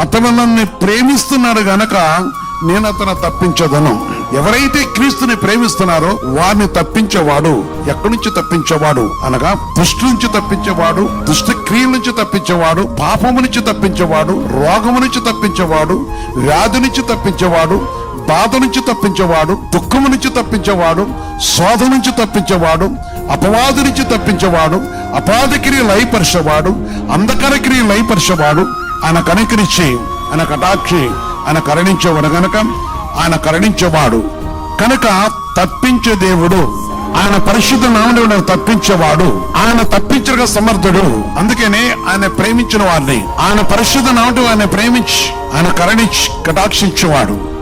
అతను నన్ను ప్రేమిస్తున్నాడు గనక నేను అతను తప్పించదను. ఎవరైతే క్రీస్తుని ప్రేమిస్తున్నారో వారిని తప్పించేవాడు. ఎక్కడి నుంచి తప్పించేవాడు అనగా దుష్టు నుంచి తప్పించేవాడు, దుష్ట క్రియల నుంచి తప్పించేవాడు, పాపము నుంచి తప్పించేవాడు, రోగము నుంచి తప్పించేవాడు, వ్యాధి నుంచి తప్పించేవాడు, బాధ నుంచి తప్పించేవాడు, దుఃఖము నుంచి తప్పించేవాడు, శోధ నుంచి తప్పించేవాడు, అపవాదు నుంచి తప్పించేవాడు, అపాద క్రియలు లయపరిచేవాడు, అంధకార క్రియలు లయపరిచేవాడు. ఆయన కనికరించి, ఆయన కటాక్షి, ఆయన కరుణించేవాడు గనక ఆయన కరుణించేవాడు కనుక తప్పించే దేవుడు. ఆయన పరిశుద్ధ నామమున తప్పించేవాడు. ఆయన తప్పించగా సమర్థుడు. అందుకనే ఆయన ప్రేమించిన వారిని ఆయన పరిశుద్ధ నామమున ఆయన ప్రేమించి ఆయన కరుణించి కటాక్షించేవాడు.